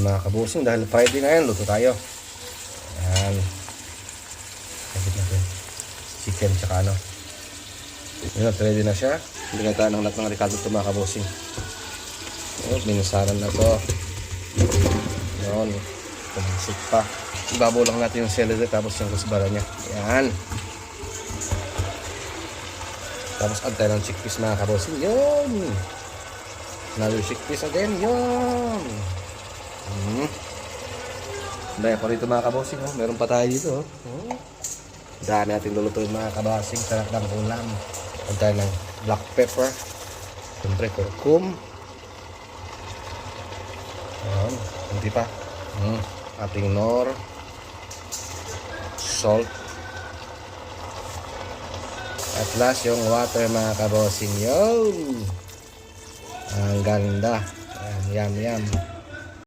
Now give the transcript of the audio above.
mga kabusing. Dahil Friday na yan, luto tayo. Ayan. Lagyan natin chicken tsaka ano. Yun, ready na siya. Hindi tayo ng lahat ng Ricardo ito mga kabusing. Minusaran na to. Yun. Kumusik pa. Ibabaw lang natin yung celery tapos yung kusbara niya. Ayan. Tapos add tayo ng chickpeas mga kabusing. Yun. Another chickpeas again. Yun. Dahil pa rito mga kabusing. Oh. Meron pa tayo dito. Oh. Dami natin lulutuin mga kabusing. Sarap ng ulam. Add tayo ng black pepper. Siyempre curcum. Ayan. Hindi pa. Ating nor. Salt. At last yung water mga kabosing. Yun. Ang ganda. Ayan, yum yum.